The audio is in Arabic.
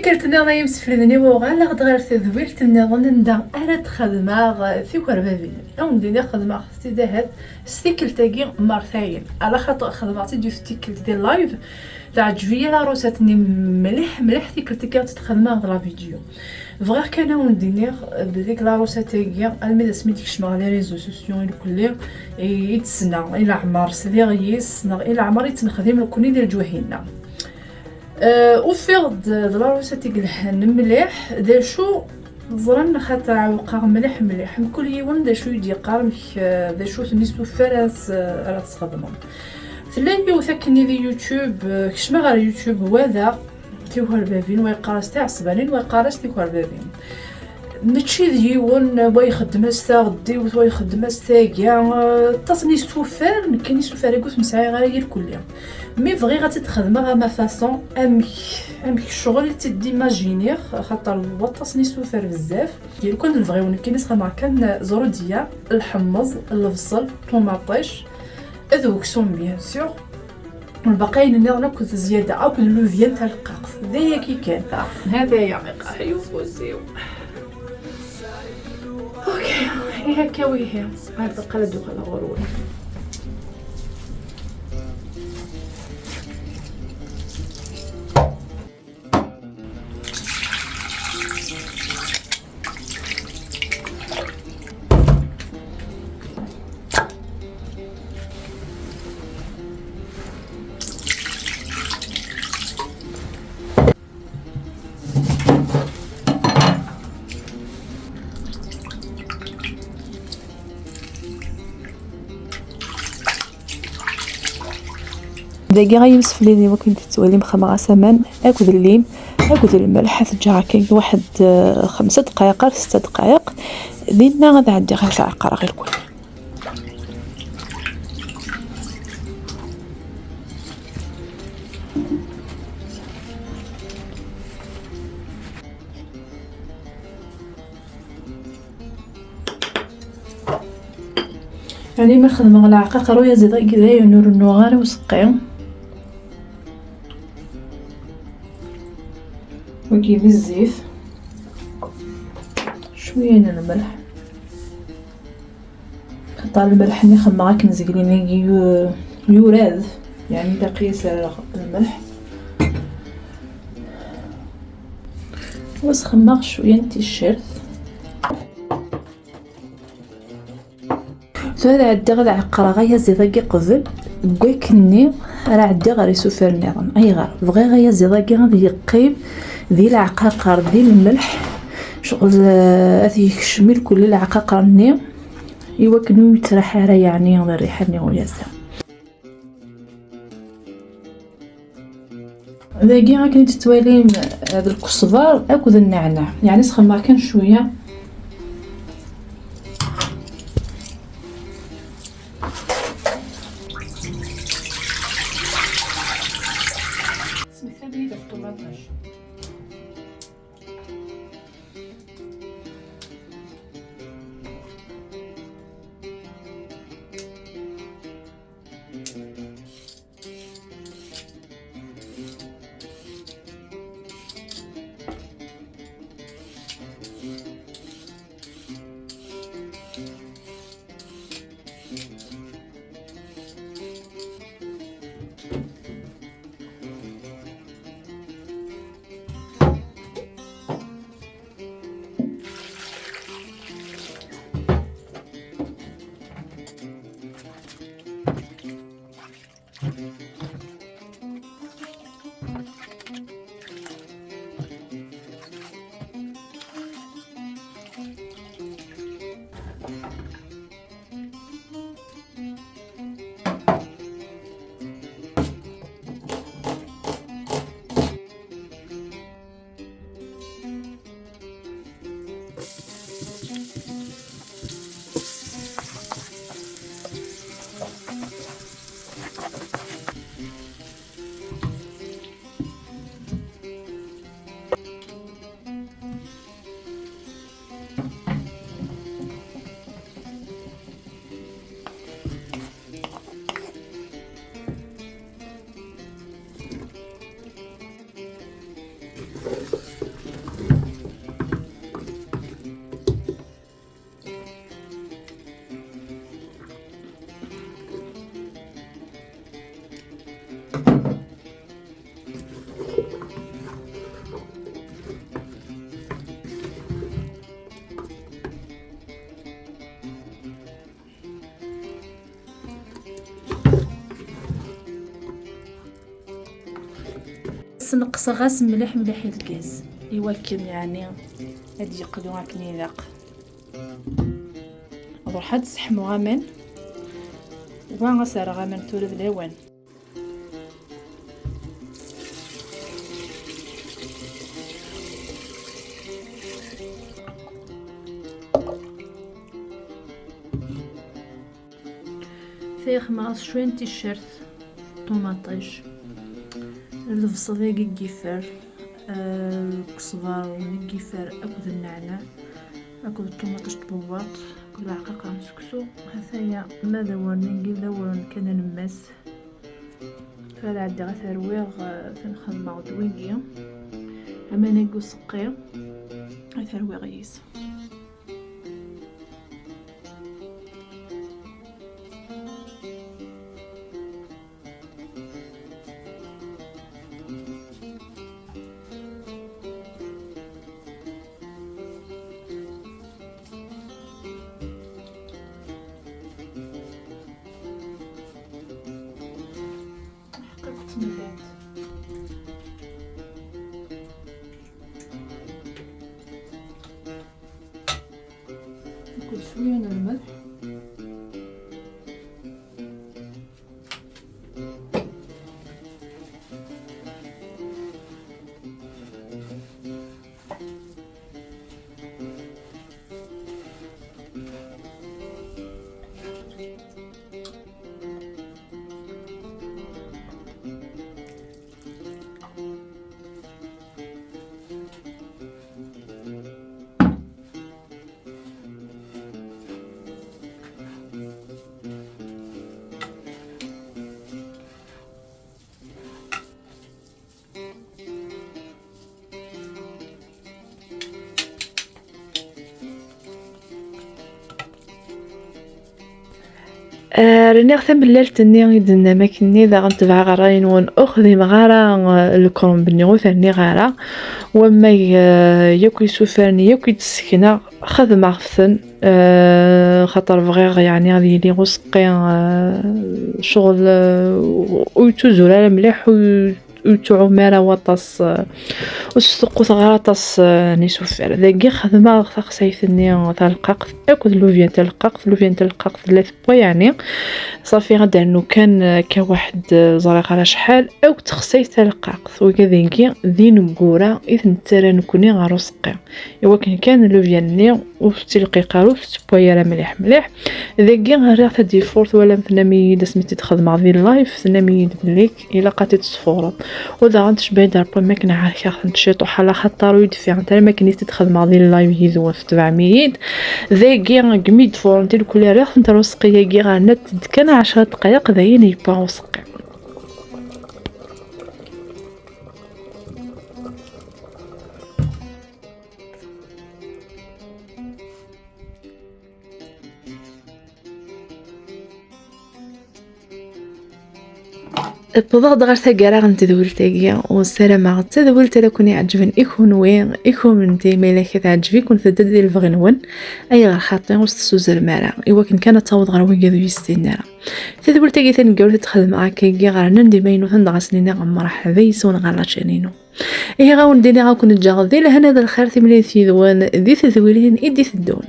فكرتني انا يمسفلني وغالا غير تذويلتني ظن دا انا تخدمها في كربابين او ندير خدمه استداهات ستيكل تاعي مرتين على خاطر خدمتي ديال ستيكل ديال لايف تعجبني لا روساتني مليح مليح فكرتي كانت تخدمها في لا فيديو فغير كان وندير بديك لا روسات تاعي الميدا سميتك شنو لي ريزو سوسيو الكل يتسنى الى عمر سفيغيس الى عمر يتنخدم لو كوني ديال جوهينا وفيغ لا روسات يقلحن مليح دير شو زرنا خاطر وقع مليح مليح كل يوم دا شو يدي قارمك دا شو نيستو فراس على تخدمهم ثلاثة وثكني دي يوتيوب كشما غير يوتيوب وذا تيوهر بابين ويقارس تاع عصبانين ويقارس تيوهر بابين ماشي ديون بغا يخدم استا غدي وبغا يخدم استا كاع تصني سوفر كاين سوفر يقول مسعي غير كليا مي فغي غتخدمها ما فاصون امك الشغل تدي ماجينير خاطر الوطاسني سوفر بزاف ديال كون الفغيون كاين نسخه كان زروديه الحمص البصل طوماطيش اذوكسون بيان سور والباقيين ناكل زياده او اللوفيان تاع القاقص ذايا كي كان هذايا قايو وزيو اوكي هي هكا وهي هذا قلدو على غروري داكي غيمسفليني وكنت تولي مخمره سمان اكل الليم اكل الملح تجا كاين واحد 5 دقائق 6 دقائق دينا غادي عندي غير العقاره غير الكل يعني ما خدمه العقاقر ويا زيد كذا نور النوار وسقيم وكيدي الزيت شويه من الملح قطع الملح اللي خمره كنزقليني يوراد يعني تقيس الملح وسخمر شويه نتي الشرف هذا عندي غدا عقرا غيا زيداكي قبل بويكني راه عندي غير يسوفر نظام اي غير بغي غيا زيداكي غادي يقيم ذي العقاقر ديال الملح شغل هذه يكشمل كل العقاقر ني يوكنو يتراح يعني غير ريحه ني وياسا ذاكي راكي تتوالين هذا الكزبر اكل النعناع يعني سخمر كان شويه نقص غاس مليح مليح الكاز يوكل يعني هادي يقلو هاك نيلاق نروح هاد سحمو غامان وان غسر غامان تولد لوان فيخ ماس شوين تيشيرت طوماطيش البصل ذاك كيفر الكزبر والكيفر اكل النعناع اكل الطوماطيش تبوط كل عقاقة مسكسو هذايا ما دورني نقول دورن كان نماس فهذا عندي غا ثرويغ تنخدم غدوينكيا اما نقول سقير ثرويغ يس ناكل شويه من الملح راني غثم الليلتني يدنا ماكني ذا غنتبع غراين ون اخذي مغارا الكروم بنيغو ثاني غارا وما ياكو يسوفرني ياكو يتسكنا خذ معفن خاطر بغيغ يعني غادي يلي غسقي شغل ويتوزر مليح ويتوعو مارا وطاس وسقو ثغراطاس نيسوفر ذاكي خدمه خصايثني تاع القاقث اكل لوفيان تاع القاقث لوفيان تاع القاقث 3 بوا يعني صافي غدا انه كان كواحد زريق على شحال او تخصيت تاع القاقث وكذاكي ذي نقوره اذن ترى نكوني غروسقي ايوا كان لوفيان وتلقي قارو 6 بوا يا مليح مليح ذاكي غير تدي فورت ولا مثنامي دسمتي تخدم مع ذي اللايف ثنامي ليك الا قاتي تصفورت وذا غنتش بعيد ربما ما كنا عارفه نشيطو حالا خطر ويدفع انت ما كنيت تدخل مع ذي اللايف هيزو في 700 ذاكي قميد فورنتي كل ريخ انت رسقيه كي غنت كان 10 دقائق ذاين يبا وسقي بضغط غير ثقارا غنتذول تاقيا والسلام على تذول تلا كوني عجبن يكون وين يكون انتي ميلاك تعجبي كون تدد ديال الفغنون اي غير خاطين وستسوز المرا ايوا كانت تعوض غير وين كادو يستينارا تذول تاقي تنقول تدخل معاك كي غير ندي بينو تندغسني مرحبا يسون غير شانينو اي غاون ديني غاكون نتجاغدي لهنا هذا الخير تملي ثيذوان ذي تذولين ادي تدون